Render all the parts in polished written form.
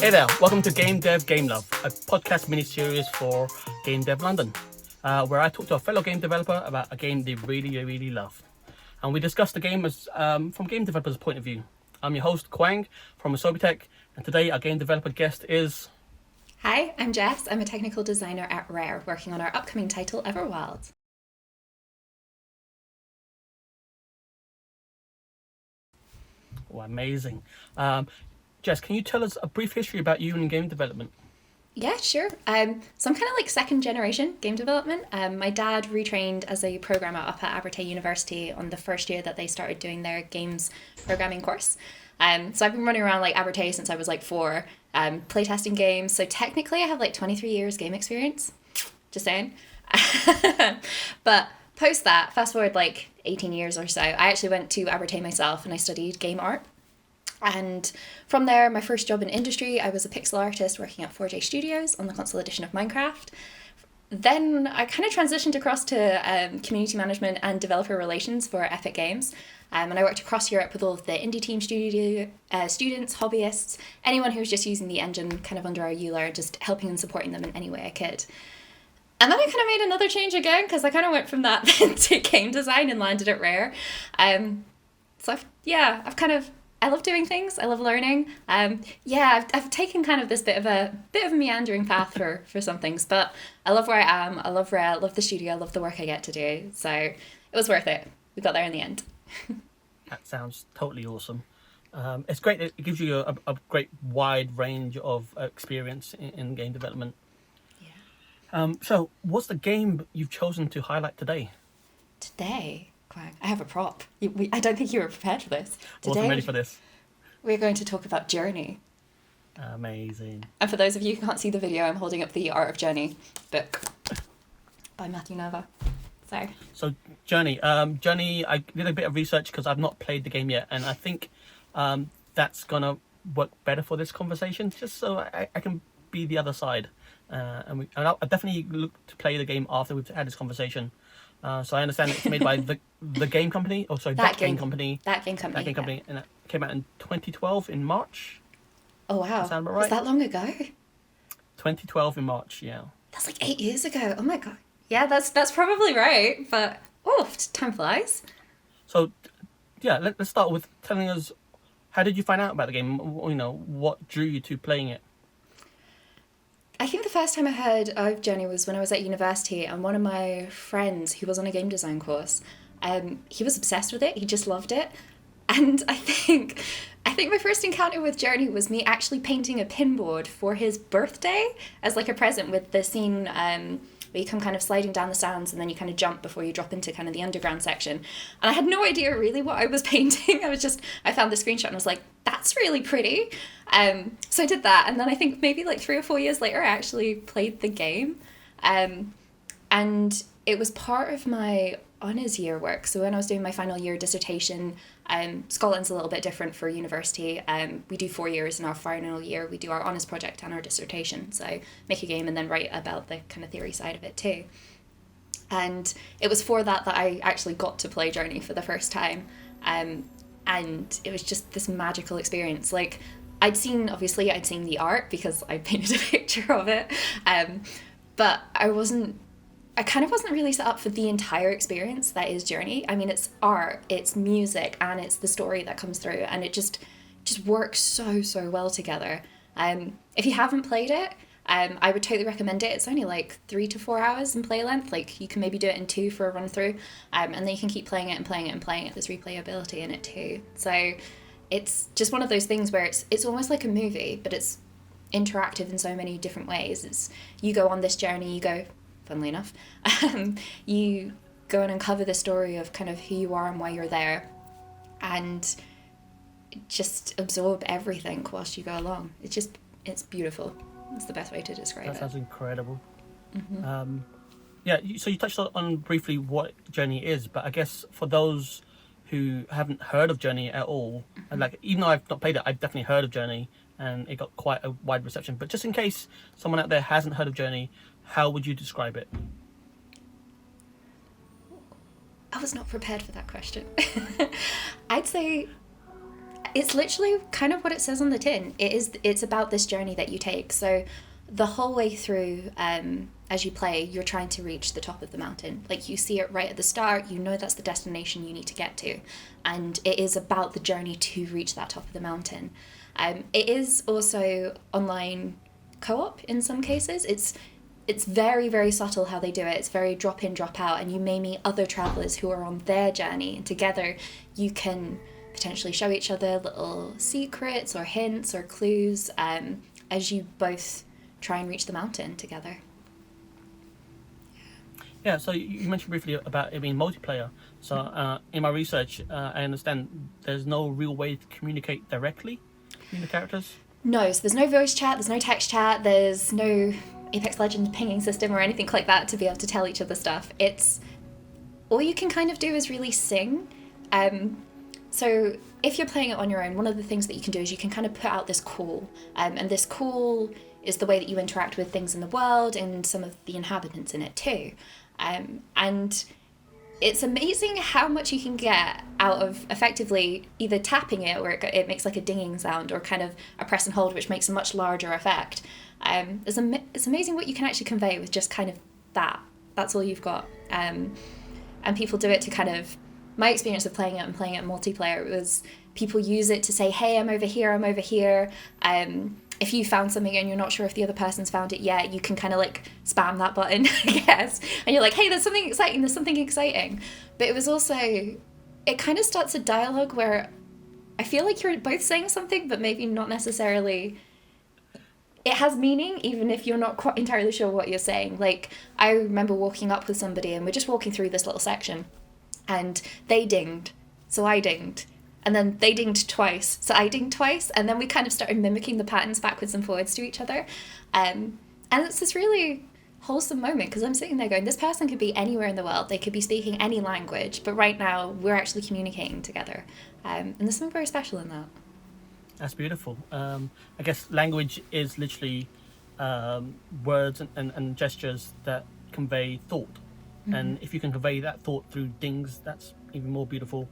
Hey there, welcome to Game Dev Game Love, a podcast mini-series for Game Dev London, where I talk to a fellow game developer about a game they really love. And we discuss the game as from game developers' point of view. I'm your host, Quang, from Asobitech, and today our game developer guest is... Hi, I'm Jess. I'm a technical designer at Rare, working on our upcoming title, Everwild. Oh, amazing. Jess, can you tell us a brief history about you and game development? Yeah, sure. So I'm kind of like second generation game development. My dad retrained as a programmer up at Abertay University on the first year that they started doing their games programming course. So I've been running around like Abertay since I was like 4, playtesting games. So technically I have like 23 years game experience, just saying. But post that, fast forward like 18 years or so, I actually went to Abertay myself and I studied game art. And from there, my first job in industry, I was a pixel artist working at 4J Studios on the console edition of Minecraft. Then I kind of transitioned across to community management and developer relations for Epic Games. And I worked across Europe with all of the indie team students, hobbyists, anyone who was just using the engine kind of under our EULA, just helping and supporting them in any way I could. And then I kind of made another change again, because I kind of went from that to game design and landed at Rare. I love doing things. I love learning. I've taken kind of this bit of a meandering path for some things, but I love where I am. I love Rare. I love the studio. I love the work I get to do. So it was worth it. We got there in the end. That sounds totally awesome. It's great. It gives you a great wide range of experience in game development. Yeah. So what's the game you've chosen to highlight today? Today? I have a prop. I don't think you were prepared for this. I wasn't ready for this. We're going to talk about Journey. Amazing. And for those of you who can't see the video, I'm holding up the Art of Journey book by Matthew Nova. So Journey. I did a bit of research because I've not played the game yet, and I think that's going to work better for this conversation, just so I can be the other side. And I'll definitely look to play the game after we've had this conversation. So I understand it's made by the game company. Oh, sorry, that game company. That game company. That game company, and it came out in 2012 in March. Oh wow! Does that sound about right? Was that long ago? 2012 in March, yeah. That's like 8 years ago. Oh my god. Yeah, that's probably right. But time flies. So, yeah, let's start with telling us, how did you find out about the game? You know, what drew you to playing it? I think the first time I heard of Journey was when I was at university, and one of my friends who was on a game design course, he was obsessed with it. He just loved it. And I think my first encounter with Journey was me actually painting a pinboard for his birthday as like a present, with the scene where you come kind of sliding down the sands and then you kind of jump before you drop into kind of the underground section. And I had no idea really what I was painting. I found the screenshot and I was like, that's really pretty. So I did that, and then I think maybe like 3 or 4 years later I actually played the game, and it was part of my honours year work. So when I was doing my final year dissertation, Scotland's a little bit different for university. We do 4 years in our final year. We do our honours project and our dissertation, so make a game and then write about the kind of theory side of it too. And it was for that I actually got to play Journey for the first time, and it was just this magical experience. Like, I'd seen the art because I painted a picture of it, but I kind of wasn't really set up for the entire experience that is Journey. I mean, it's art, it's music, and it's the story that comes through, and it just works so well together. If you haven't played it, I would totally recommend it. It's only like 3 to 4 hours in play length. Like, you can maybe do it in 2 for a run through, and then you can keep playing it and playing it and playing it. There's replayability in it too. So it's just one of those things where it's almost like a movie, but it's interactive in so many different ways. You go on this journey, funnily enough, you go and uncover the story of kind of who you are and why you're there, and just absorb everything whilst you go along. It's beautiful. It's the best way to describe it. That sounds incredible. Mm-hmm. So you touched on briefly what Journey is, but I guess for those who haven't heard of Journey at all, and like, even though I've not played it, I've definitely heard of Journey, and it got quite a wide reception. But just in case someone out there hasn't heard of Journey, how would you describe it? I was not prepared for that question. I'd say It's literally kind of what it says on the tin. It's about this journey that you take. So the whole way through, as you play, you're trying to reach the top of the mountain. Like, you see it right at the start, you know that's the destination you need to get to. And it is about the journey to reach that top of the mountain. It is also online co-op in some cases. It's very, very subtle how they do it. It's very drop in, drop out, and you may meet other travelers who are on their journey, and together you can potentially show each other little secrets or hints or clues as you both try and reach the mountain together. Yeah, so you mentioned briefly about it being multiplayer. So in my research, I understand there's no real way to communicate directly between the characters. No, so there's no voice chat, there's no text chat, there's no Apex Legends pinging system or anything like that to be able to tell each other stuff. It's all you can kind of do is really sing. So if you're playing it on your own, one of the things that you can do is you can kind of put out this call, and this call is the way that you interact with things in the world and some of the inhabitants in it too. And it's amazing how much you can get out of effectively either tapping it, where it makes like a dinging sound, or kind of a press and hold, which makes a much larger effect. It's amazing what you can actually convey with just kind of that. That's all you've got. And people do it to kind of... My experience of playing it and playing it multiplayer was people use it to say, hey, I'm over here, I'm over here. If you found something and you're not sure if the other person's found it yet, you can kind of like spam that button, I guess. And you're like, hey, there's something exciting, there's something exciting. But it was also, it kind of starts a dialogue where I feel like you're both saying something, but maybe not necessarily... It has meaning, even if you're not quite entirely sure what you're saying. Like, I remember walking up with somebody and we're just walking through this little section. And they dinged, so I dinged. And then they dinged twice, so I dinged twice. And then we kind of started mimicking the patterns backwards and forwards to each other. And it's this really wholesome moment, because I'm sitting there going, this person could be anywhere in the world. They could be speaking any language. But right now, we're actually communicating together. And there's something very special in that. That's beautiful. I guess language is literally words and gestures that convey thought. And if you can convey that thought through dings, that's even more beautiful.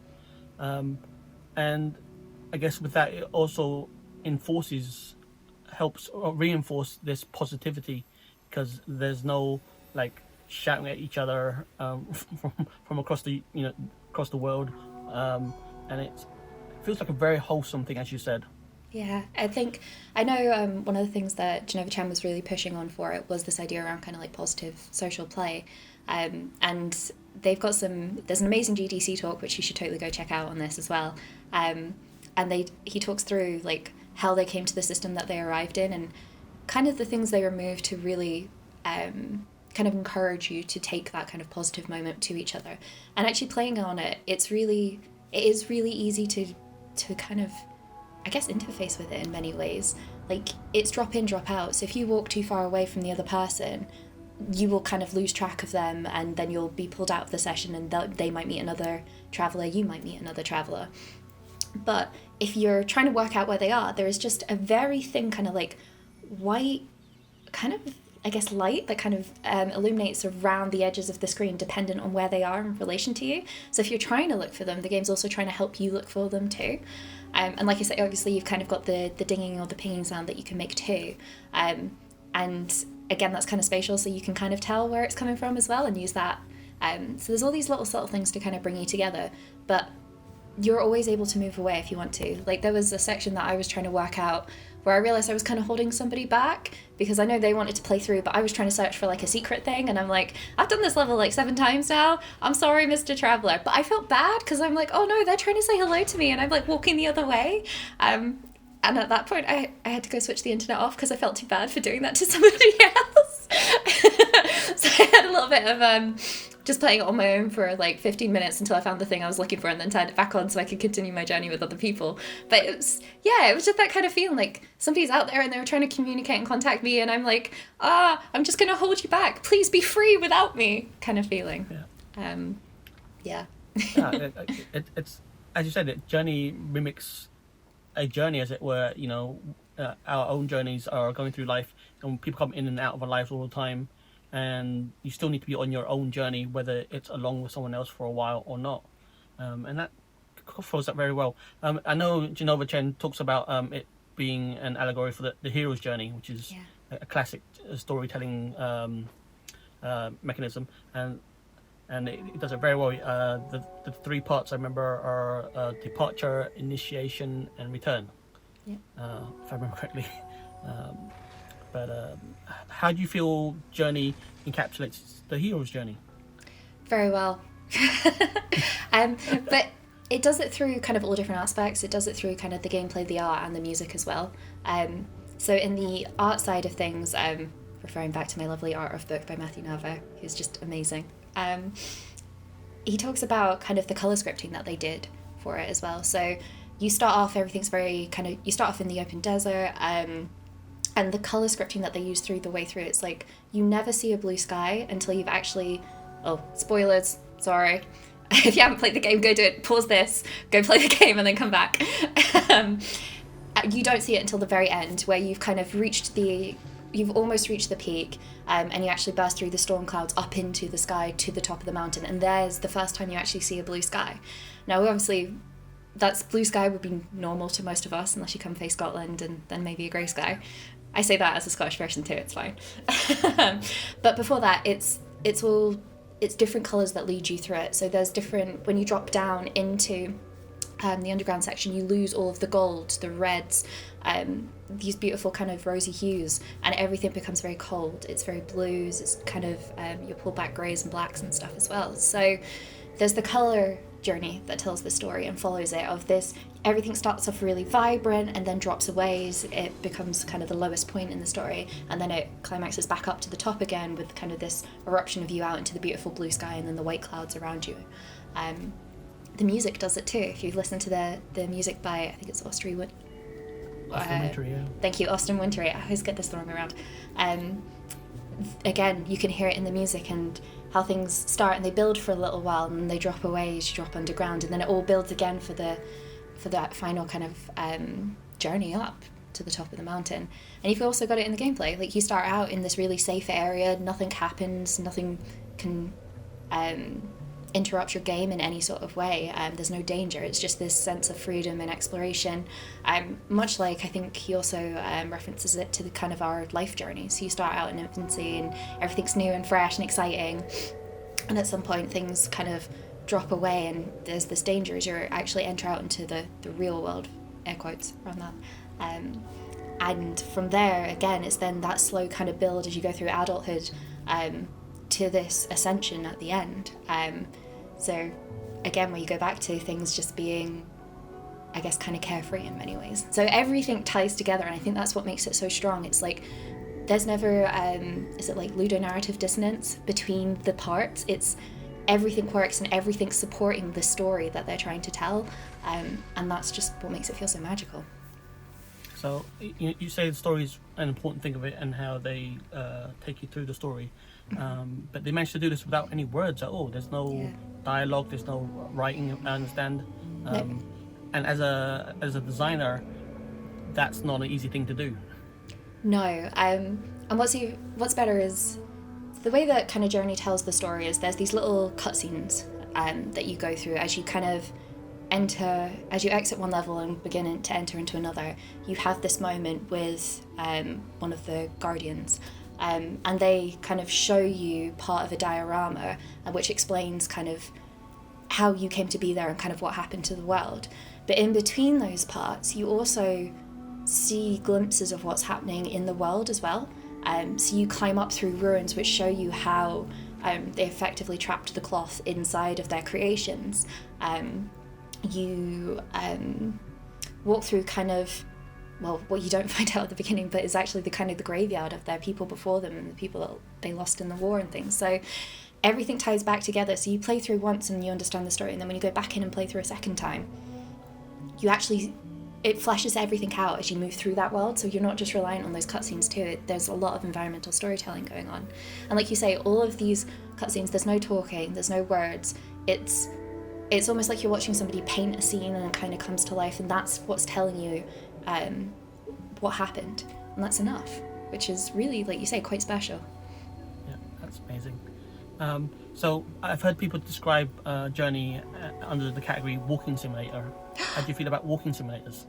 And I guess with that, it also helps or reinforce this positivity, because there's no like shouting at each other from across the world, and it feels like a very wholesome thing, as you said. Yeah, I know one of the things that Geneva Chen was really pushing on for it was this idea around kind of like positive social play. And there's an amazing GDC talk, which you should totally go check out on this as well. And he talks through like how they came to the system that they arrived in, and kind of the things they removed to really kind of encourage you to take that kind of positive moment to each other. And actually playing on it, it is really easy to kind of, I guess, interface with it in many ways. Like, it's drop in, drop out. So if you walk too far away from the other person, you will kind of lose track of them, and then you'll be pulled out of the session, and they might meet another traveller, you might meet another traveller. But if you're trying to work out where they are, there is just a very thin kind of like white kind of, I guess, light that kind of illuminates around the edges of the screen dependent on where they are in relation to you. So if you're trying to look for them, the game's also trying to help you look for them too. And like I said, obviously you've kind of got the dinging or the pinging sound that you can make too. And again, that's kind of spatial, so you can kind of tell where it's coming from as well and use that. So there's all these little subtle things to kind of bring you together, but you're always able to move away if you want to. Like, there was a section that I was trying to work out where I realised I was kind of holding somebody back, because I know they wanted to play through, but I was trying to search for like a secret thing, and I'm like, I've done this level like 7 times now, I'm sorry, Mr. Traveller. But I felt bad, because I'm like, oh no, they're trying to say hello to me, and I'm like walking the other way. And at that point, I had to go switch the internet off because I felt too bad for doing that to somebody else. So I had a little bit of just playing it on my own for like 15 minutes until I found the thing I was looking for, and then turned it back on so I could continue my journey with other people. But it was just that kind of feeling like somebody's out there and they were trying to communicate and contact me, and I'm like, I'm just going to hold you back. Please be free without me, kind of feeling. Yeah. It's, as you said, it journey mimics a journey, as it were. Our own journeys are going through life, and people come in and out of our lives all the time, and you still need to be on your own journey, whether it's along with someone else for a while or not. And that follows that very well. I know Genova Chen talks about it being an allegory for the hero's journey, which is a classic storytelling mechanism, and it does it very well. The three parts I remember are departure, initiation, and return. Yeah. If I remember correctly. But how do you feel journey encapsulates the hero's journey? Very well. But it does it through kind of all different aspects. It does it through kind of the gameplay, the art, and the music as well. So in the art side of things, referring back to my lovely art of book by Matthew Nava, who's just amazing. He talks about kind of the color scripting that they did for it as well. So you start off, everything's very kind of, you start off in the open desert, and the color scripting that they use through the way through, it's like you never see a blue sky until you've actually, oh, spoilers, sorry. If you haven't played the game, go do it, pause this, go play the game and then come back. You don't see it until the very end, where you've kind of you've almost reached the peak, and you actually burst through the storm clouds up into the sky to the top of the mountain, and there's the first time you actually see a blue sky. Now obviously that's blue sky would be normal to most of us unless you come from Scotland, and then maybe a grey sky. I say that as a Scottish person too, it's fine. But before that, it's different colours that lead you through it. So there's different, when you drop down into the underground section, you lose all of the gold, the reds, these beautiful kind of rosy hues, and everything becomes very cold. It's very blues, it's kind of, you pull back greys and blacks and stuff as well. So there's the colour journey that tells the story and follows it of this, everything starts off really vibrant and then drops away as it becomes kind of the lowest point in the story, and then it climaxes back up to the top again with kind of this eruption of you out into the beautiful blue sky and then the white clouds around you. The music does it too. If you listen to the music by, I think it's Austin Wintory, yeah. Thank you, Austin Wintory. I always get this the wrong way around. Again, you can hear it in the music and how things start and they build for a little while and then they drop away as you drop underground, and then it all builds again for that final kind of journey up to the top of the mountain. And you've also got it in the gameplay. Like, you start out in this really safe area, nothing happens, nothing can interrupt your game in any sort of way. There's no danger. It's just this sense of freedom and exploration. Much like, I think he also references it to the kind of our life journey. So you start out in infancy and everything's new and fresh and exciting, and at some point things kind of drop away and there's this danger as you actually enter out into the real world, air quotes around that. And from there, again, it's then that slow kind of build as you go through adulthood to this ascension at the end. So again, where you go back to things just being, I guess, kind of carefree in many ways. So everything ties together, and I think that's what makes it so strong. It's like there's never, is it like ludonarrative dissonance between the parts? It's everything works and everything's supporting the story that they're trying to tell, and that's just what makes it feel so magical. So you say the story is an important thing of it and how they take you through the story, but they managed to do this without any words at all. There's no dialogue, there's no writing, I understand. No. And as a designer, that's not an easy thing to do. No, and what's better is the way that kind of journey tells the story is there's these little cutscenes that you go through as you kind of as you exit one level and begin to enter into another. You have this moment with one of the guardians, and they kind of show you part of a diorama which explains kind of how you came to be there and kind of what happened to the world. But in between those parts, you also see glimpses of what's happening in the world as well. So you climb up through ruins which show you how they effectively trapped the cloth inside of their creations. You walk through kind of, well, what you don't find out at the beginning, but is actually the kind of the graveyard of their people before them and the people that they lost in the war and things. So everything ties back together. So you play through once and you understand the story, and then when you go back in and play through a second time, it fleshes everything out as you move through that world. So you're not just reliant on those cutscenes too. There's a lot of environmental storytelling going on. And like you say, all of these cutscenes, there's no talking, there's no words. It's almost like you're watching somebody paint a scene and it kind of comes to life, and that's what's telling you what happened. And that's enough, which is really, like you say, quite special. Yeah, that's amazing. So I've heard people describe Journey under the category walking simulator. How do you feel about walking simulators?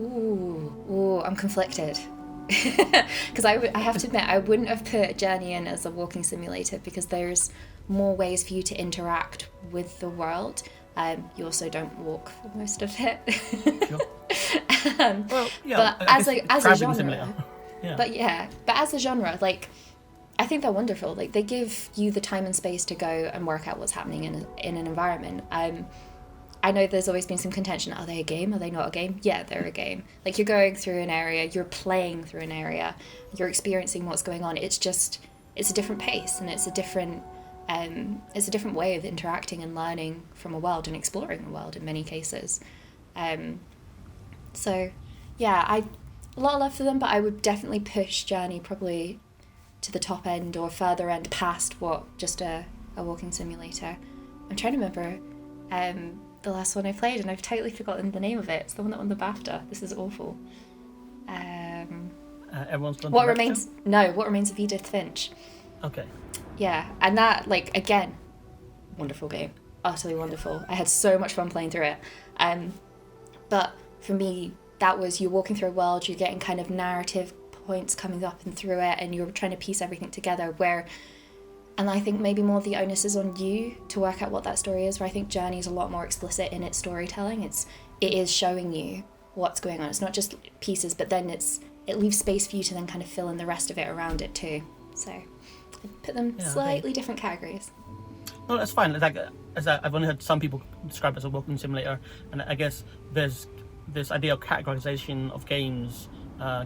Ooh, I'm conflicted. Because I have to admit, I wouldn't have put Journey in as a walking simulator because there's more ways for you to interact with the world. You also don't walk for most of it. Sure. Well, yeah, but as a genre, simulator. Yeah. but as a genre, like I think they're wonderful. Like they give you the time and space to go and work out what's happening in an environment. I know there's always been some contention. Are they a game? Are they not a game? Yeah, they're a game. Like you're going through an area, you're playing through an area, you're experiencing what's going on. It's a different pace and it's a different way of interacting and learning from a world and exploring the world in many cases. So yeah, a lot of love for them, but I would definitely push Journey probably to the top end or further end past what just a walking simulator. I'm trying to remember the last one I played and I've totally forgotten the name of it. It's the one that won the BAFTA. This is awful. Everyone's done What Remains of Edith Finch. Okay. Yeah, and that, like, again, wonderful game. Utterly wonderful. I had so much fun playing through it. But for me, that was you're walking through a world, you're getting kind of narrative points coming up and through it, and you're trying to piece everything together and I think maybe more the onus is on you to work out what that story is, where I think Journey is a lot more explicit in its storytelling. It is showing you what's going on. It's not just pieces, but then it leaves space for you to then kind of fill in the rest of it around it too. So I'd put them slightly different categories. No, that's fine. I've only heard some people describe it as a walking simulator, and I guess there's this idea of categorization of games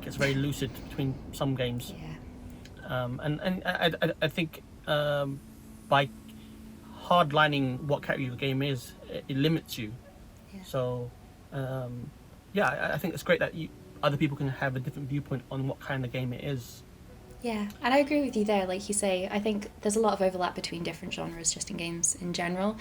gets very lucid between some games. Yeah. And I think by hardlining what category the game is, it limits you. Yeah. So I think it's great that other people can have a different viewpoint on what kind of game it is. Yeah, and I agree with you there. Like you say, I think there's a lot of overlap between different genres just in games in general,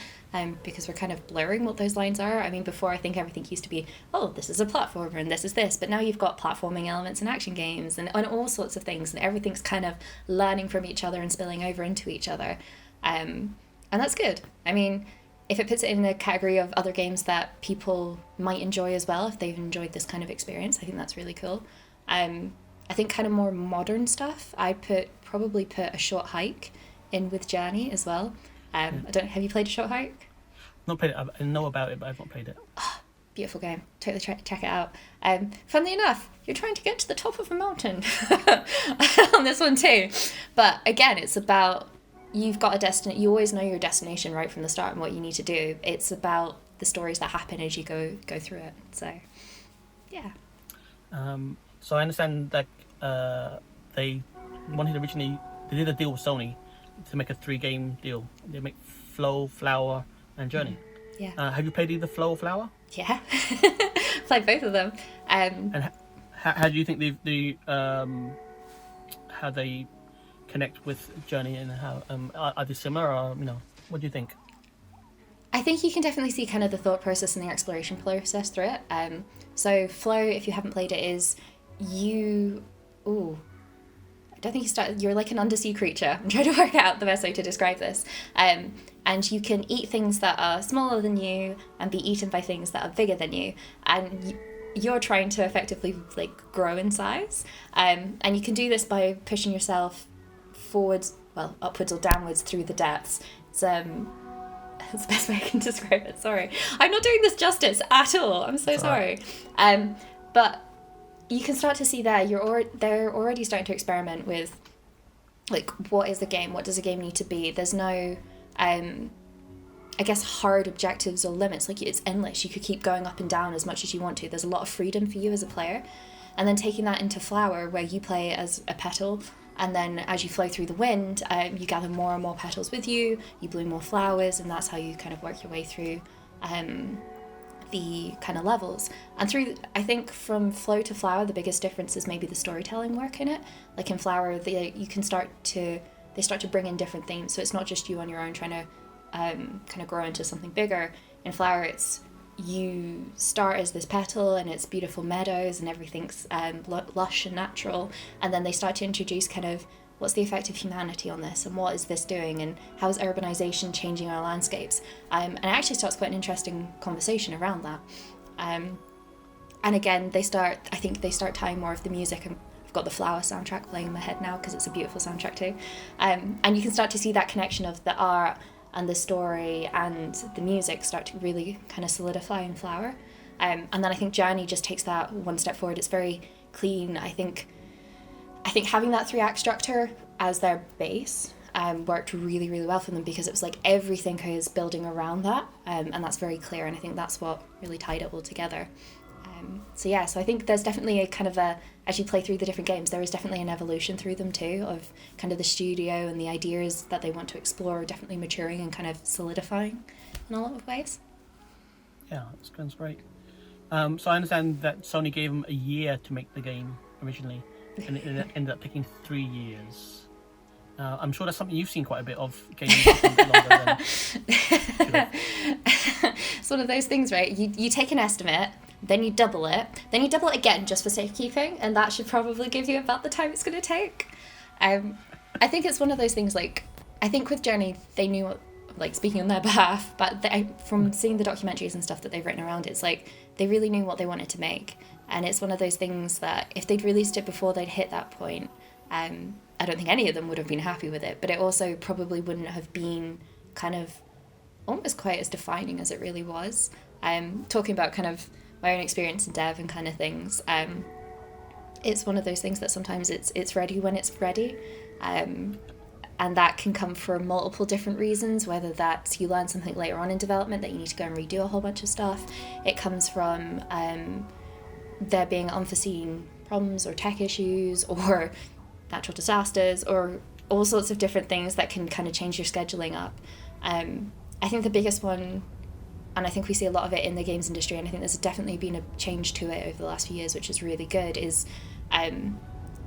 because we're kind of blurring what those lines are. I mean, before I think everything used to be, oh, this is a platformer and this is this, but now you've got platforming elements in action games and all sorts of things, and everything's kind of learning from each other and spilling over into each other, and that's good. I mean, if it puts it in the category of other games that people might enjoy as well, if they've enjoyed this kind of experience, I think that's really cool. I think kind of more modern stuff, I'd probably put A Short Hike in with Journey as well. Have you played A Short Hike? Not played it. I know about it, but I've not played it. Oh, beautiful game. Totally check it out. Funnily enough, you're trying to get to the top of a mountain on this one too. But again, it's about you've got a destination. You always know your destination right from the start and what you need to do. It's about the stories that happen as you go through it. So, yeah. So I understand that they did a deal with Sony to make a 3-game deal. They make Flow, Flower, and Journey. Yeah. Have you played either Flow or Flower? Yeah. Played both of them. And how do you think how they connect with Journey, and how are they similar, or what do you think? I think you can definitely see kind of the thought process and the exploration process through it. So Flow, if you haven't played it, is I don't think you're like an undersea creature. I'm trying to work out the best way to describe this. And you can eat things that are smaller than you and be eaten by things that are bigger than you. And you're trying to effectively like grow in size. And you can do this by pushing yourself forwards, upwards or downwards through the depths. That's the best way I can describe it. Sorry. I'm not doing this justice at all. I'm so sorry. But you can start to see there, they're already starting to experiment with, like, what is the game? What does a game need to be? There's no, I guess, hard objectives or limits. Like, it's endless. You could keep going up and down as much as you want to. There's a lot of freedom for you as a player. And then taking that into Flower, where you play as a petal, and then as you flow through the wind, you gather more and more petals with you, you bloom more flowers, and that's how you kind of work your way through the kind of levels. And I think from Flow to Flower, the biggest difference is maybe the storytelling work in it. Like in Flower, they start to bring in different themes, so it's not just you on your own trying to kind of grow into something bigger. In Flower, it's you start as this petal and it's beautiful meadows and everything's lush and natural, and then they start to introduce kind of what's the effect of humanity on this, and what is this doing, and how is urbanization changing our landscapes, and it actually starts quite an interesting conversation around that. And again, I think they start tying more of the music, and I've got the Flower soundtrack playing in my head now because it's a beautiful soundtrack too, and you can start to see that connection of the art and the story and the music start to really kind of solidify in Flower. And then I think Journey just takes that one step forward. It's very clean. I think having that 3-act structure as their base worked really, really well for them, because it was like everything is building around that, and that's very clear, and I think that's what really tied it all together. So I think there's definitely a kind of as you play through the different games, there is definitely an evolution through them too, of kind of the studio and the ideas that they want to explore are definitely maturing and kind of solidifying in a lot of ways. Yeah, that sounds great. So I understand that Sony gave them a year to make the game originally, and it ended up taking 3 years. I'm sure that's something you've seen quite a bit of, games taking a bit longer than... It's one of those things, right? You take an estimate, then you double it again just for safekeeping, and that should probably give you about the time it's going to take. I think it's one of those things, like, I think with Journey, they knew, like, speaking on their behalf, but from seeing the documentaries and stuff that they've written around it, it's like they really knew what they wanted to make. And it's one of those things that if they'd released it before they'd hit that point, I don't think any of them would have been happy with it, but it also probably wouldn't have been kind of almost quite as defining as it really was. Talking about kind of my own experience in dev and kind of things, it's one of those things that sometimes it's ready when it's ready, and that can come for multiple different reasons, whether that's you learn something later on in development that you need to go and redo a whole bunch of stuff. It comes from there being unforeseen problems or tech issues or natural disasters or all sorts of different things that can kind of change your scheduling up. I think the biggest one, and I think we see a lot of it in the games industry, and I think there's definitely been a change to it over the last few years, which is really good, is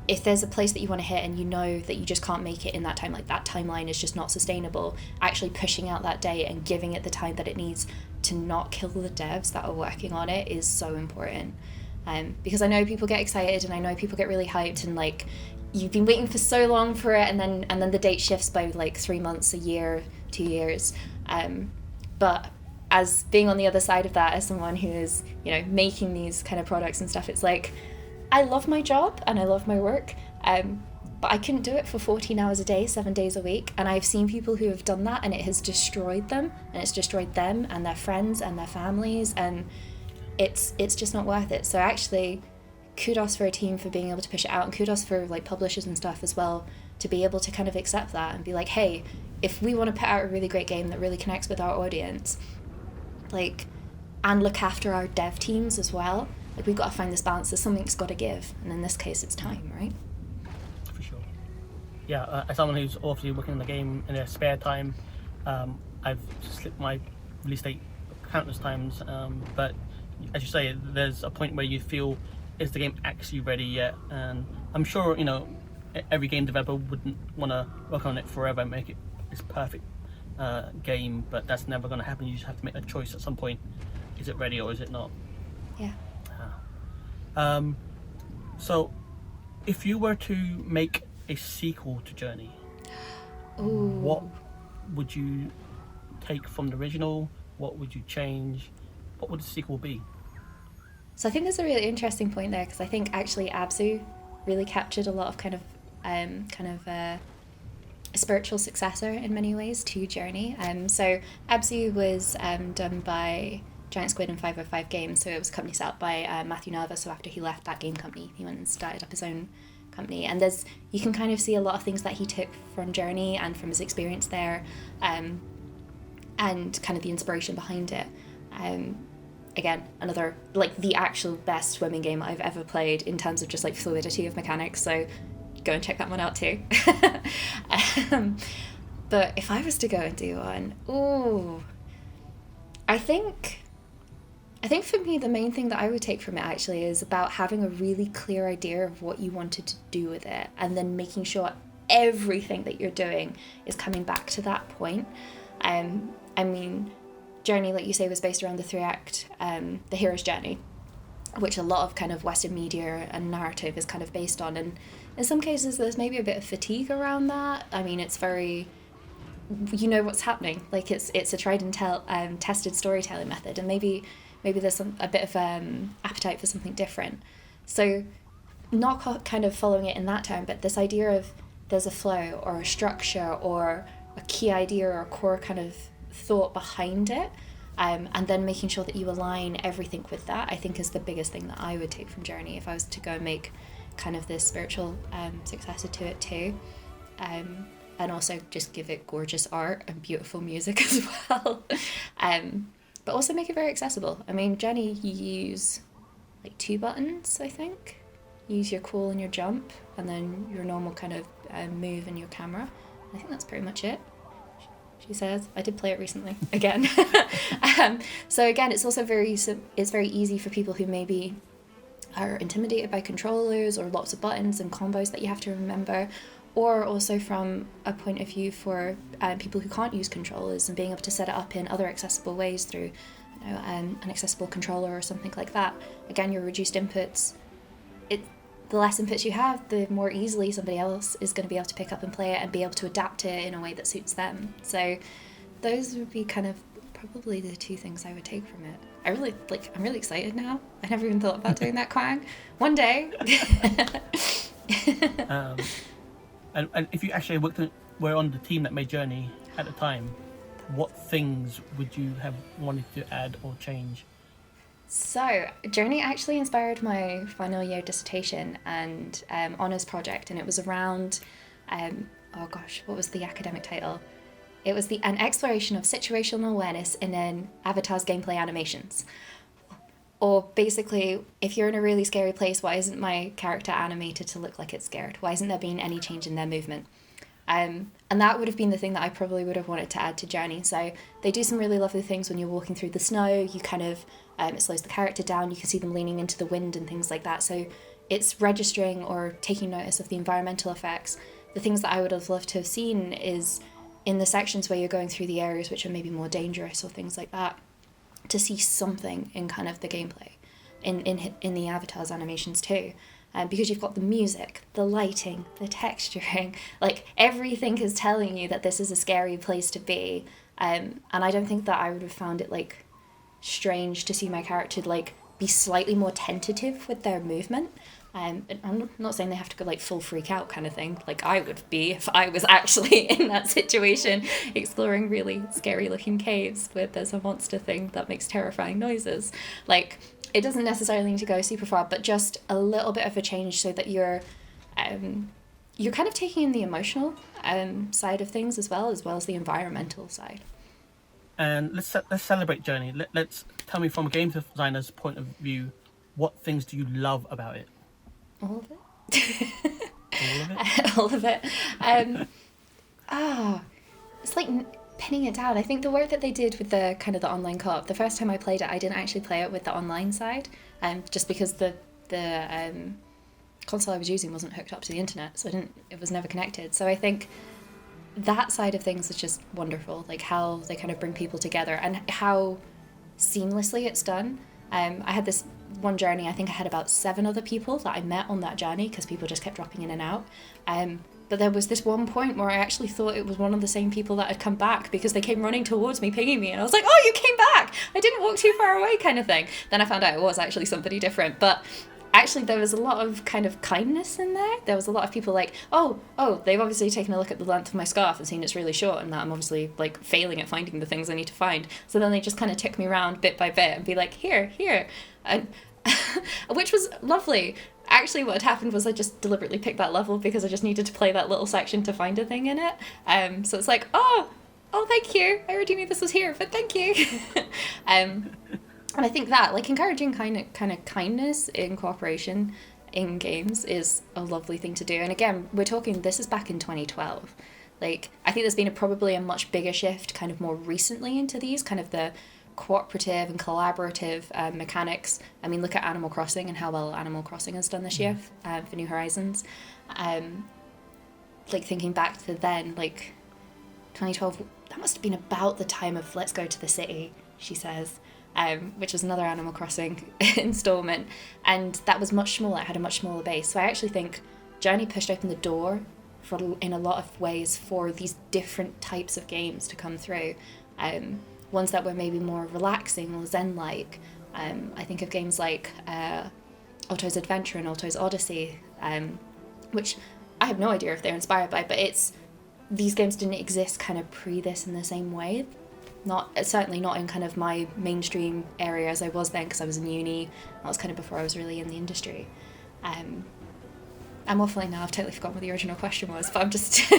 if there's a place that you want to hit and you know that you just can't make it in that time, like that timeline is just not sustainable, actually pushing out that date and giving it the time that it needs to not kill the devs that are working on it is so important. Because I know people get excited and I know people get really hyped, and like you've been waiting for so long for it, and then the date shifts by like 3 months, a year, 2 years. But as being on the other side of that, as someone who is, making these kind of products and stuff, it's like, I love my job and I love my work, but I couldn't do it for 14 hours a day, 7 days a week. And I've seen people who have done that, and it has destroyed them, and it's destroyed them and their friends and their families, and it's just not worth it. So actually, kudos for a team for being able to push it out, and kudos for like publishers and stuff as well to be able to kind of accept that and be like, hey, if we want to put out a really great game that really connects with our audience, like, and look after our dev teams as well, like, we've got to find this balance. There's something's got to give, and in this case, it's time, right? For sure. Yeah, as someone who's obviously working on the game in their spare time, I've slipped my release date countless times, but as you say, there's a point where you feel, is the game actually ready yet? And I'm sure, every game developer wouldn't want to work on it forever and make it this perfect game, but that's never going to happen. You just have to make a choice at some point. Is it ready or is it not? Yeah. So if you were to make a sequel to Journey, what would you take from the original? What would you change? What would the sequel be? So I think there's a really interesting point there, because I think actually Abzu really captured a lot of kind of a spiritual successor in many ways to Journey. So Abzu was done by Giant Squid and 505 Games, so it was a company set up by Matthew Nava. So after he left that game company, he went and started up his own company, and you can kind of see a lot of things that he took from Journey and from his experience there, and kind of the inspiration behind it. Again, another, like, the actual best swimming game I've ever played in terms of just like fluidity of mechanics, so go and check that one out too. But if I was to go and do one, I think for me the main thing that I would take from it actually is about having a really clear idea of what you wanted to do with it, and then making sure everything that you're doing is coming back to that point. I mean, Journey, like you say, was based around the 3-act, the hero's journey, which a lot of kind of Western media and narrative is kind of based on. And in some cases, there's maybe a bit of fatigue around that. I mean, it's very, you know what's happening. Like it's a tried and tested storytelling method, and maybe there's a bit of appetite for something different. So not kind of following it in that term, but this idea of there's a flow or a structure or a key idea or a core kind of thought behind it, and then making sure that you align everything with that, I think is the biggest thing that I would take from Journey if I was to go and make kind of this spiritual successor to it too. And also just give it gorgeous art and beautiful music as well. But also make it very accessible. I mean, Journey, you use like 2 buttons, I think. You use your call and your jump, and then your normal kind of move and your camera. I think that's pretty much it. She says. I did play it recently again. So again, it's also very easy for people who maybe are intimidated by controllers or lots of buttons and combos that you have to remember, or also from a point of view for people who can't use controllers and being able to set it up in other accessible ways through an accessible controller or something like that. Again, your reduced inputs, the less inputs you have, the more easily somebody else is going to be able to pick up and play it and be able to adapt it in a way that suits them. So those would be kind of probably the 2 things I would take from it. I'm really excited now. I never even thought about doing that, Quang. One day. And if you actually were on the team that made Journey at the time, what things would you have wanted to add or change? So, Journey actually inspired my final year dissertation and honours project, and it was around, what was the academic title? It was an exploration of situational awareness in an avatar's gameplay animations. Or basically, if you're in a really scary place, why isn't my character animated to look like it's scared? Why isn't there been any change in their movement? And that would have been the thing that I probably would have wanted to add to Journey. So they do some really lovely things when you're walking through the snow. You kind of, it slows the character down. You can see them leaning into the wind and things like that. So it's registering or taking notice of the environmental effects. The things that I would have loved to have seen is in the sections where you're going through the areas which are maybe more dangerous or things like that, to see something in kind of the gameplay, in the avatar's animations too. Because you've got the music, the lighting, the texturing, like everything is telling you that this is a scary place to be. And I don't think that I would have found it like strange to see my character like be slightly more tentative with their movement. And I'm not saying they have to go like full freak out kind of thing, like I would be if I was actually in that situation, exploring really scary looking caves where there's a monster thing that makes terrifying noises. Like, it doesn't necessarily need to go super far, but just a little bit of a change so that you're kind of taking in the emotional side of things as well as the environmental side. And let's celebrate Journey. Let's tell me from a game designer's point of view, what things do you love about it? All of it. All of it? All of it. It's like pinning it down. I think the work that they did with the kind of the online co-op, the first time I played it, I didn't actually play it with the online side, just because the console I was using wasn't hooked up to the internet, so it was never connected. So I think that side of things is just wonderful, like how they kind of bring people together and how seamlessly it's done. I had this one journey, I think I had about 7 other people that I met on that journey because people just kept dropping in and out. But there was this one point where I actually thought it was one of the same people that had come back because they came running towards me, pinging me, and I was like, oh, you came back! I didn't walk too far away kind of thing. Then I found out it was actually somebody different. But actually there was a lot of kind of kindness in there. There was a lot of people like, oh, they've obviously taken a look at the length of my scarf and seen it's really short and that I'm obviously like failing at finding the things I need to find. So then they just kind of took me around bit by bit and be like, here. And which was lovely. Actually, what had happened was I just deliberately picked that level because I just needed to play that little section to find a thing in it. So it's like, oh, thank you. I already knew this was here, but thank you. And I think that, like, encouraging kind of kindness in cooperation in games is a lovely thing to do. And again, this is back in 2012. Like, I think there's been probably a much bigger shift kind of more recently into these, kind of the cooperative and collaborative mechanics. I mean, look at Animal Crossing and how well Animal Crossing has done this year for New Horizons. Like, thinking back to then, like 2012, that must have been about the time of Let's Go to the City she says, which was another Animal Crossing installment. And that was much smaller. It had a much smaller base. So I actually think Journey pushed open the door in a lot of ways for these different types of games to come through. Ones that were maybe more relaxing or zen-like. I think of games like Otto's Adventure and Otto's Odyssey, which I have no idea if they're inspired by, but these games didn't exist kind of pre this in the same way. Certainly not in kind of my mainstream area as I was then, because I was in uni. That was kind of before I was really in the industry. I'm waffling now. I've totally forgotten what the original question was, but I'm just...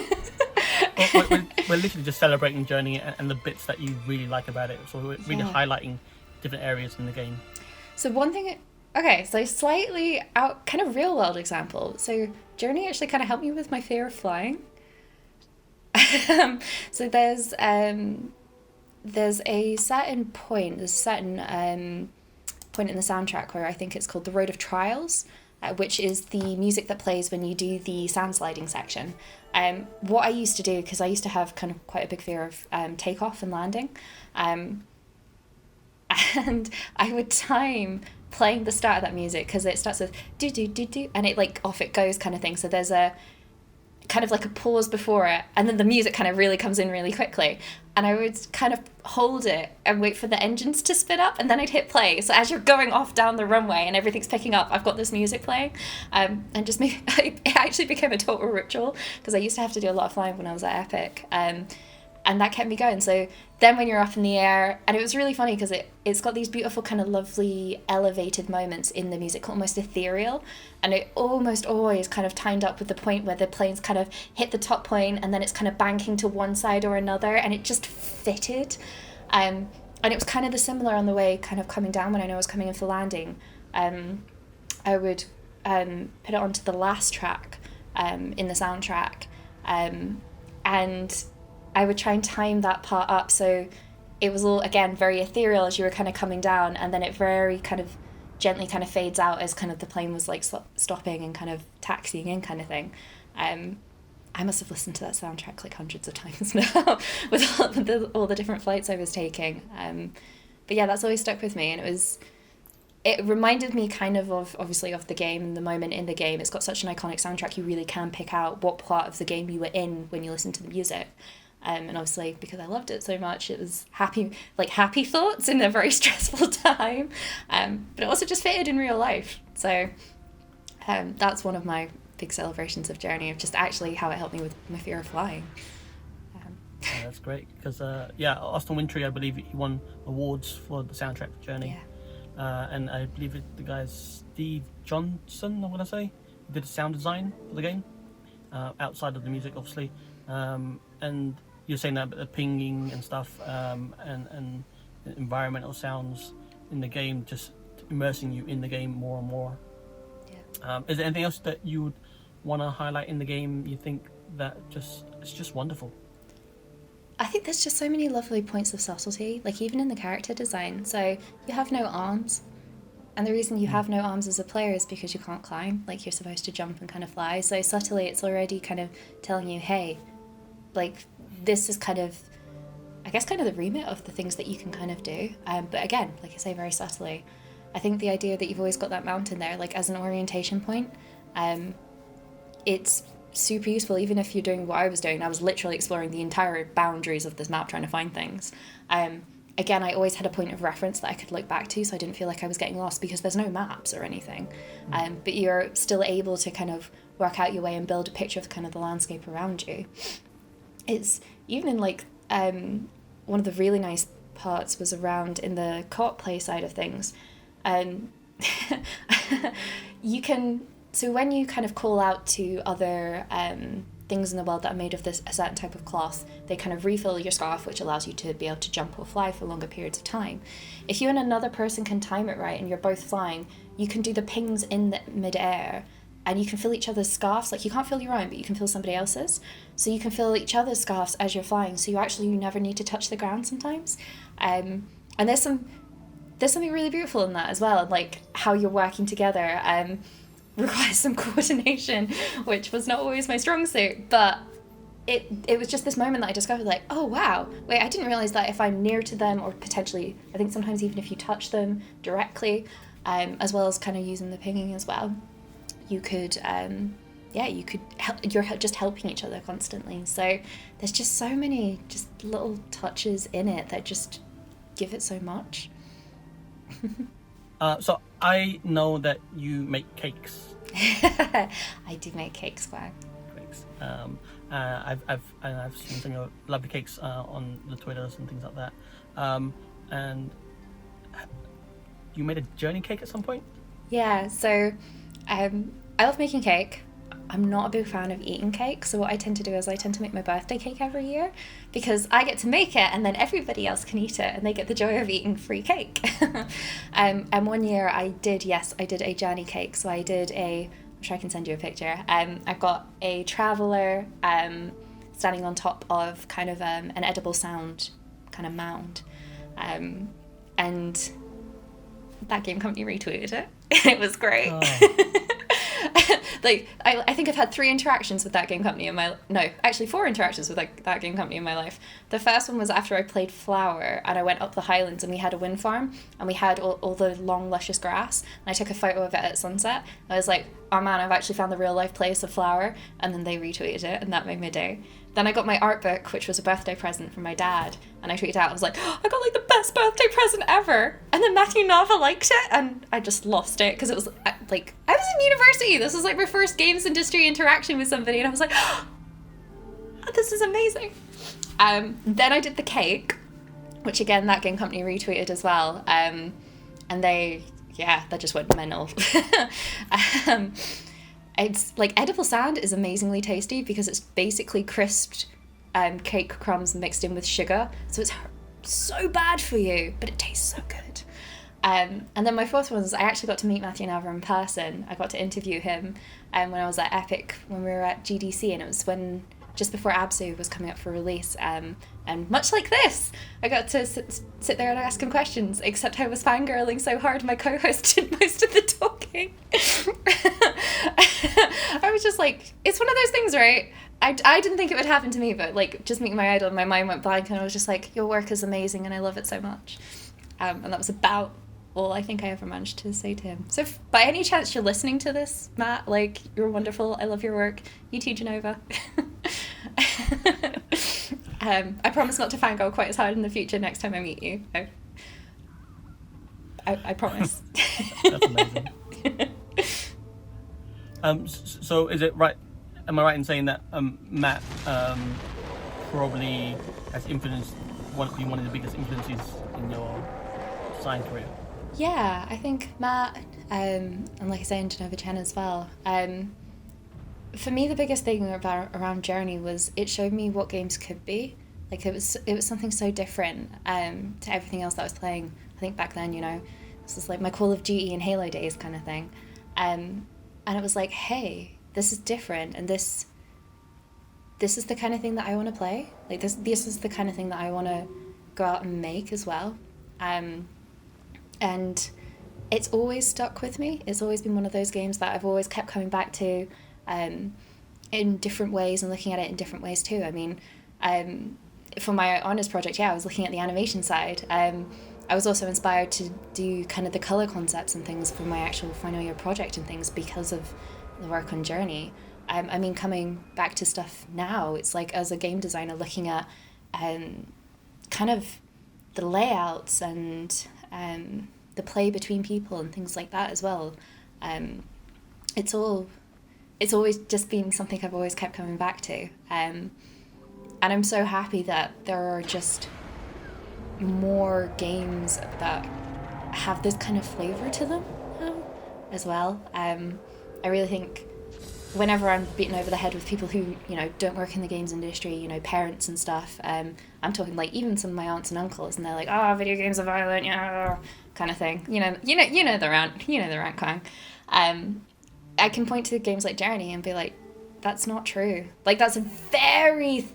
we're literally just celebrating Journey and the bits that you really like about it. So we're really highlighting different areas in the game. So one thing... Okay, so slightly out, kind of real world example. So Journey actually kind of helped me with my fear of flying. So there's a certain point, point in the soundtrack where I think it's called The Road of Trials, which is the music that plays when you do the sand sliding section. What I used to do, because I used to have kind of quite a big fear of takeoff and landing, and I would time playing the start of that music, because it starts with do do do do, and it like off it goes kind of thing. So there's a kind of like a pause before it, and then the music kind of really comes in really quickly, and I would kind of hold it and wait for the engines to spin up, and then I'd hit play. So as you're going off down the runway and everything's picking up, I've got this music playing, and just it actually became a total ritual, because I used to have to do a lot of flying when I was at Epic, and that kept me going. So then when you're up in the air, and it was really funny because it's got these beautiful kind of lovely elevated moments in the music, almost ethereal, and it almost always kind of timed up with the point where the planes kind of hit the top point and then it's kind of banking to one side or another, and it just fitted. And it was kind of the similar on the way kind of coming down when I know I was coming in for landing. I would put it onto the last track in the soundtrack, and I would try and time that part up so it was all, again, very ethereal as you were kind of coming down, and then it very kind of gently kind of fades out as kind of the plane was like stopping and kind of taxiing in kind of thing. I must have listened to that soundtrack like hundreds of times now with all the different flights I was taking. But yeah, that's always stuck with me, and it reminded me kind of obviously of the game and the moment in the game. It's got such an iconic soundtrack, you really can pick out what part of the game you were in when you listen to the music. And obviously, because I loved it so much, it was happy thoughts in a very stressful time. But it also just fitted in real life. So that's one of my big celebrations of Journey, of just actually how it helped me with my fear of flying. Yeah, that's great, because Austin Wintory, I believe he won awards for the soundtrack for Journey. Yeah. And I believe the guy's Steve Johnson, I want to say, did the sound design for the game, outside of the music, obviously. And you're saying that the pinging and stuff, and environmental sounds in the game, just immersing you in the game more and more. Yeah. Is there anything else that you would want to highlight in the game? You think that it's just wonderful? I think there's just so many lovely points of subtlety, like even in the character design. So you have no arms, and the reason you have no arms as a player is because you can't climb. Like, you're supposed to jump and kind of fly. So subtly, it's already kind of telling you, hey, like, this is kind of, I guess, kind of the remit of the things that you can kind of do. But again, like I say, very subtly. I think the idea that you've always got that mountain there, like as an orientation point, it's super useful. Even if you're doing what I was doing, I was literally exploring the entire boundaries of this map, trying to find things. Again, I always had a point of reference that I could look back to, so I didn't feel like I was getting lost, because there's no maps or anything. But you're still able to kind of work out your way and build a picture of kind of the landscape around you. It's even in like one of the really nice parts was around in the co-op play side of things. You can, so when you kind of call out to other things in the world that are made of a certain type of cloth, they kind of refill your scarf, which allows you to be able to jump or fly for longer periods of time. If you and another person can time it right and you're both flying, you can do the pings in the mid-air, and you can fill each other's scarves. Like, you can't fill your own, but you can fill somebody else's. So you can fill each other's scarves as you're flying, so you never need to touch the ground sometimes. And there's something really beautiful in that as well, like how you're working together. Requires some coordination, which was not always my strong suit, but it was just this moment that I discovered, like, oh wow, wait, I didn't realize that if I'm near to them, or potentially, I think sometimes even if you touch them directly, as well as kind of using the pinging as well, you could you could help, you're just helping each other constantly. So there's just so many just little touches in it that just give it so much. So I know that you make cakes. I do make cakes, Quang. Cakes. I've seen some of your lovely cakes on the Twitters and things like that. And you made a journey cake at some point? Yeah, so I love making cake. I'm not a big fan of eating cake, so what I tend to do is I tend to make my birthday cake every year, because I get to make it and then everybody else can eat it and they get the joy of eating free cake. And one year I did a journey cake. So I did I'm sure I can send you a picture. I've got a traveller standing on top of kind of an edible sound kind of mound. And that game company retweeted it. It was great. Oh. Like, I think I've had 3 interactions with that game company four interactions with that game company in my life. The first one was after I played Flower and I went up the Highlands and we had a wind farm and we had all the long luscious grass, and I took a photo of it at sunset. I was like, oh man, I've actually found the real life place of Flower, and then they retweeted it and that made my day. Then I got my art book, which was a birthday present from my dad, and I tweeted out, I was like, oh, I got like the best birthday present ever. And then Matthew Nava liked it, and I just lost it, because it was like, I was in university. This was like my first games industry interaction with somebody, and I was like, oh, this is amazing. Then I did the cake, which again, that game company retweeted as well. And that just went mental. It's like, edible sand is amazingly tasty because it's basically crisped cake crumbs mixed in with sugar. So it's so bad for you, but it tastes so good. And then my fourth one was I actually got to meet Matthew Nava in person. I got to interview him when I was at Epic when we were at GDC, and it was just before Absu was coming up for release. And much like this, I got to sit there and ask him questions, except I was fangirling so hard my co-host did most of the talking. I was just like, it's one of those things, right? I didn't think it would happen to me, but like, just meeting my idol, my mind went blank, and I was just like, your work is amazing and I love it so much. And that was about all I think I ever managed to say to him. So if by any chance you're listening to this, Matt, like, you're wonderful. I love your work. You too, Genova. I promise not to fangirl quite as hard in the future next time I meet you. I promise. That's amazing. So is it right? Am I right in saying that Matt probably has influenced been one of the biggest influences in your design career? Yeah, I think Matt, and like I say, in Genova Chen as well. For me, the biggest thing around Journey was it showed me what games could be. Like, it was something so different to everything else that I was playing. I think back then, this was like my Call of Duty and Halo days kind of thing. And it was like, hey, this is different, and this is the kind of thing that I want to play. Like, this is the kind of thing that I want to go out and make as well. And it's always stuck with me. It's always been one of those games that I've always kept coming back to in different ways and looking at it in different ways too. I mean, for my honours project, I was looking at the animation side. I was also inspired to do kind of the colour concepts and things for my actual final year project and things because of the work on Journey. I mean, coming back to stuff now, it's like, as a game designer, looking at kind of the layouts and the play between people and things like that as well. It's always just been something I've always kept coming back to. And I'm so happy that there are just more games that have this kind of flavour to them now as well. I really think whenever I'm beaten over the head with people who, don't work in the games industry, parents and stuff, I'm talking like even some of my aunts and uncles, and they're like, oh, video games are violent, kind of thing. You know the rant, Quang. I can point to games like Journey and be like, that's not true. Like, that's a very,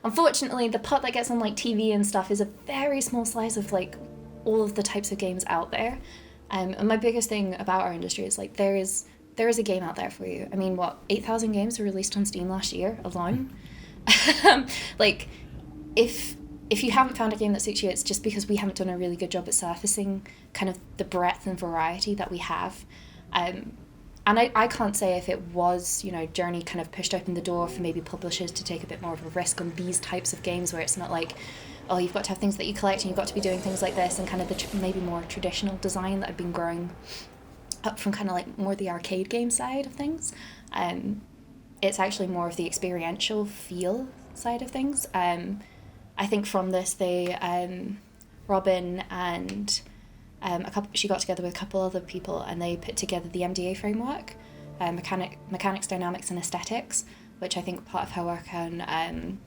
unfortunately, the pot that gets on like TV and stuff is a very small slice of like all of the types of games out there. And my biggest thing about our industry is like, there is a game out there for you. I mean, 8,000 games were released on Steam last year alone. Like, if you haven't found a game that suits you, it's just because we haven't done a really good job at surfacing kind of the breadth and variety that we have. And I can't say if it was, Journey kind of pushed open the door for maybe publishers to take a bit more of a risk on these types of games, where it's not like, oh, you've got to have things that you collect and you've got to be doing things like this, and kind of the maybe more traditional design that had been growing up from kind of like more the arcade game side of things. It's actually more of the experiential feel side of things. I think from this, Robin and she got together with a couple other people, and they put together the Mda Framework, mechanics, dynamics, and aesthetics, which I think part of her work on,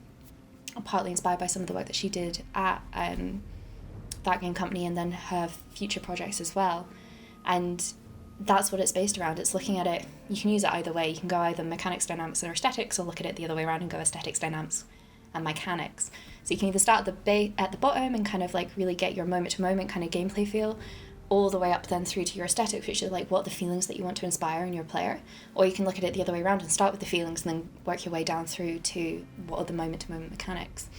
partly inspired by some of the work that she did at that game company, and then her future projects as well. And that's what it's based around. It's looking at it, you can use it either way. You can go either mechanics, dynamics, or aesthetics, or look at it the other way around and go aesthetics, dynamics, and mechanics. So you can either start at the bottom and kind of like really get your moment to moment kind of gameplay feel, all the way up then through to your aesthetics, which is like what are the feelings that you want to inspire in your player. Or you can look at it the other way around and start with the feelings and then work your way down through to what are the moment to moment mechanics.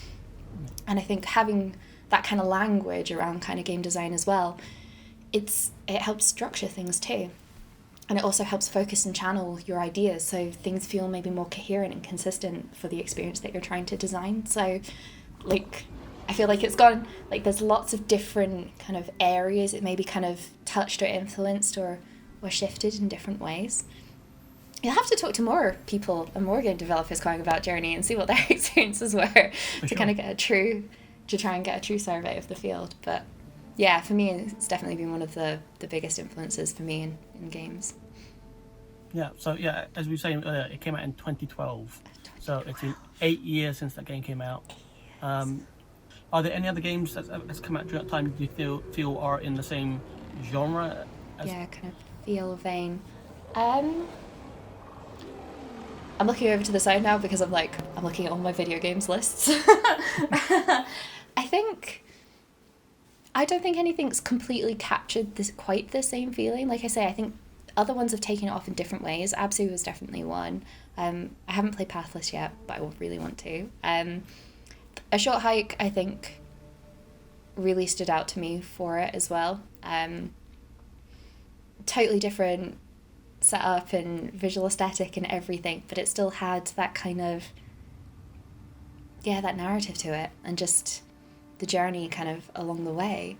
And I think having that kind of language around kind of game design as well, it helps structure things too. And it also helps focus and channel your ideas, so things feel maybe more coherent and consistent for the experience that you're trying to design. So, like, I feel like it's gone, like, there's lots of different kind of areas it maybe kind of touched or influenced or shifted in different ways. You'll have to talk to more people and more game developers going about Journey and see what their experiences were to kind of try and get a true survey of the field. But yeah, for me, it's definitely been one of the biggest influences for me in games. Yeah, so yeah, as we were saying earlier, it came out in 2012. So it's been 8 years since that game came out. Are there any other games that's come out during that time you feel are in the same genre? Kind of feel vein. I'm looking over to the side now because I'm looking at all my video games lists. I don't think anything's completely captured quite the same feeling. Like I say, I think other ones have taken it off in different ways. Absu was definitely one. I haven't played Pathless yet, but I really want to. A Short Hike, I think, really stood out to me for it as well. Totally different setup and visual aesthetic and everything, but it still had that kind of, that narrative to it, and just the journey kind of along the way.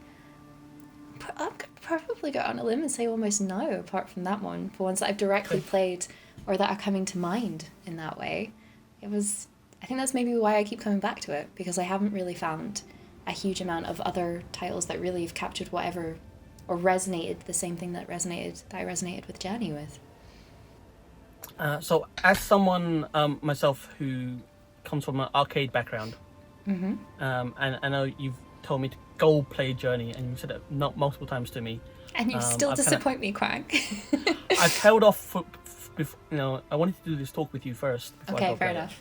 I'm going to probably go on a limb and say almost no, apart from that one, for ones that I've directly played or that are coming to mind in that way. I think that's maybe why I keep coming back to it, because I haven't really found a huge amount of other titles that really have captured whatever, or resonated the same thing that I resonated with Journey with. So as someone myself who comes from an arcade background, and I know you've told me to go play Journey, and you've said it not multiple times to me. And you still disappoint me, Quang. I've held off I wanted to do this talk with you first. Okay, fair enough.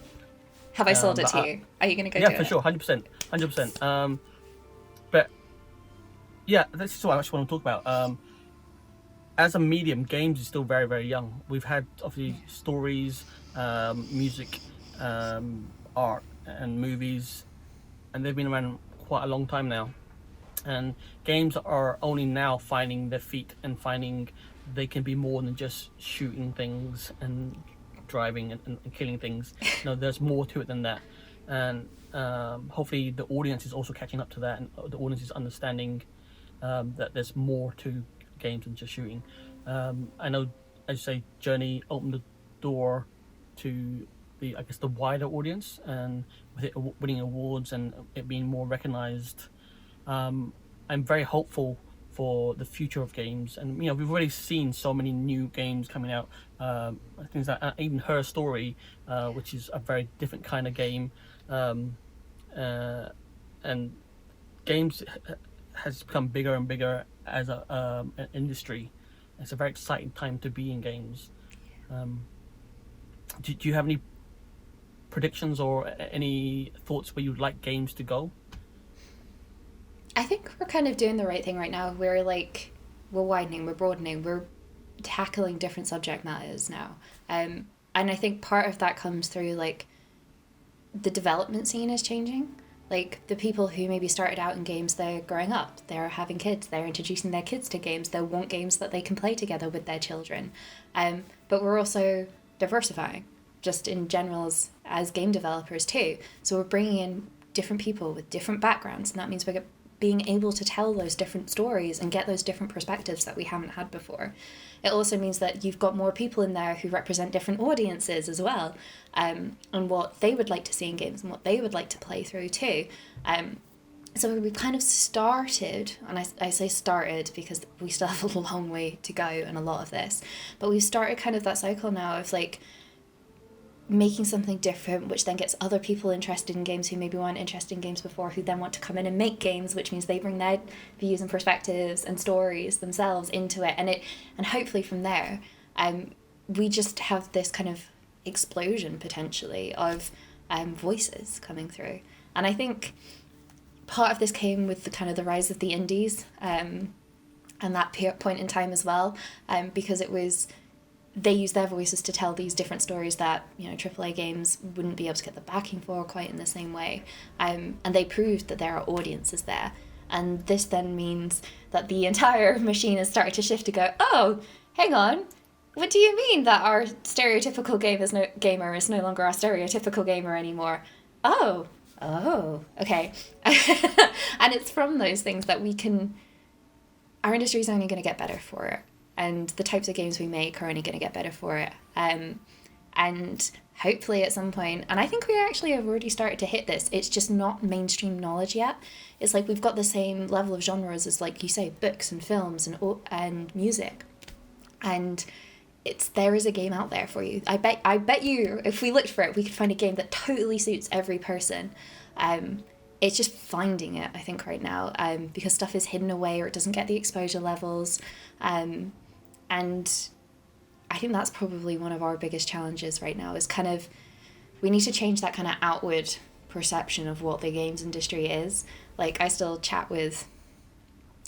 Have I sold it to you? Are you going to go do it? Yeah, for sure, 100%. But yeah, this is what I actually want to talk about. As a medium, games is still very, very young. We've had obviously stories, music, art, and movies, and they've been around quite a long time now. And games are only now finding their feet and finding they can be more than just shooting things and driving and killing things. There's more to it than that. And hopefully the audience is also catching up to that, and the audience is understanding that there's more to games than just shooting. I know, as you say, Journey opened the door to the wider audience, and with it winning awards and it being more recognized, I'm very hopeful for the future of games. And we've already seen so many new games coming out, things like even Her Story, which is a very different kind of game, and games has become bigger and bigger as an industry. It's a very exciting time to be in games. Do you have any predictions or any thoughts where you'd like games to go? I think we're kind of doing the right thing right now. We're widening, we're broadening, we're tackling different subject matters now. And I think part of that comes through the development scene is changing. Like, the people who maybe started out in games, they're growing up, they're having kids, they're introducing their kids to games, they want games that they can play together with their children. But we're also diversifying, just in general as game developers too. So we're bringing in different people with different backgrounds, and that means we're being able to tell those different stories and get those different perspectives that we haven't had before. It also means that you've got more people in there who represent different audiences as well, and what they would like to see in games and what they would like to play through too. So we've kind of started, and I say started because we still have a long way to go in a lot of this, but we've started kind of that cycle now of like making something different, which then gets other people interested in games who maybe weren't interested in games before, who then want to come in and make games, which means they bring their views and perspectives and stories themselves into it, and hopefully from there, we just have this kind of explosion potentially of voices coming through. And I think part of this came with the kind of the rise of the indies, and that point in time as well, because it was, they use their voices to tell these different stories that, you know, AAA games wouldn't be able to get the backing for quite in the same way. And they proved that there are audiences there. And this then means that the entire machine has started to shift to go, oh, hang on, what do you mean that our stereotypical gamer is no longer our stereotypical gamer anymore? Oh, okay. And it's from those things that our industry is only going to get better for it. And the types of games we make are only going to get better for it. And hopefully at some point, and I think we actually have already started to hit this, it's just not mainstream knowledge yet. It's like we've got the same level of genres as, like you say, books and films and music. And there is a game out there for you. I bet you, if we looked for it, we could find a game that totally suits every person. It's just finding it, I think, right now, because stuff is hidden away or it doesn't get the exposure levels. And I think that's probably one of our biggest challenges right now, is kind of, we need to change that kind of outward perception of what the games industry is. Like, I still chat with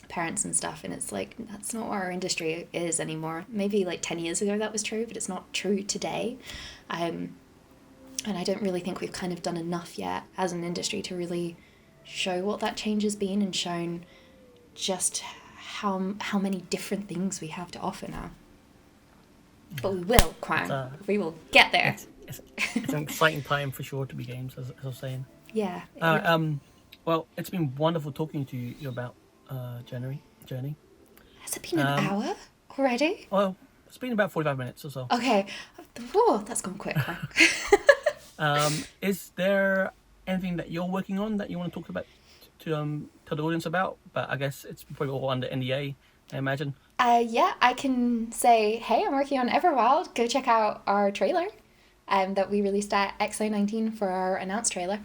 parents and stuff, and it's like, that's not what our industry is anymore. Maybe like 10 years ago that was true, but it's not true today. And I don't really think we've kind of done enough yet as an industry to really show what that change has been, and shown just how many different things we have to offer now. But we will, Quang. We will get there. It's an exciting time for sure to be games, as I was saying. Yeah. Well, it's been wonderful talking to you about Journey. Has it been an hour already? Well, it's been about 45 minutes or so. Okay. Whoa, that's gone quick. Is there anything that you're working on that you want to talk about to the audience about? But I guess it's probably all under NDA, I imagine. Yeah, I can say, hey, I'm working on Everwild. Go check out our trailer that we released at XO19 for our announced trailer.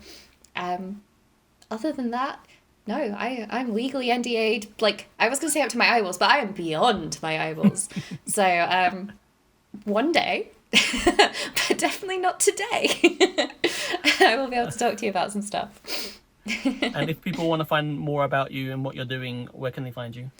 Other than that, no, I'm legally NDA'd. Like, I was going to say up to my eyeballs, but I am beyond my eyeballs. So, one day, but definitely not today, I will be able to talk to you about some stuff. And if people want to find more about you and what you're doing, where can they find you?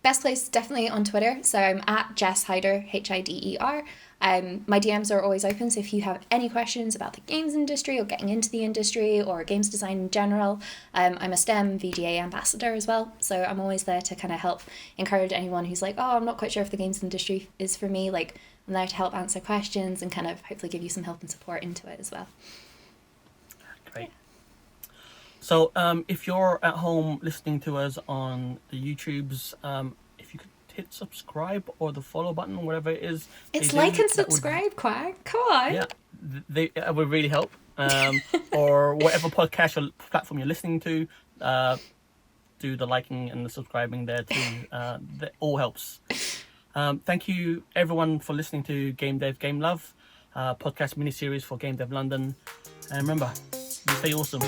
Best place definitely on Twitter. So I'm at Jess Hider, Hider. My DMs are always open, so if you have any questions about the games industry or getting into the industry or games design in general, I'm a STEM VDA ambassador as well, so I'm always there to kind of help encourage anyone who's like, oh, I'm not quite sure if the games industry is for me. Like, I'm there to help answer questions and kind of hopefully give you some help and support into it as well. Great. So if you're at home listening to us on the YouTubes, if you could hit subscribe or the follow button, whatever it is. It's like and subscribe, Quang. Come on. Yeah, that would really help. Or whatever podcast or platform you're listening to, do the liking and the subscribing there too. That all helps. Thank you everyone for listening to Game Dev Game Love, podcast mini-series for Game Dev London. And remember, stay awesome.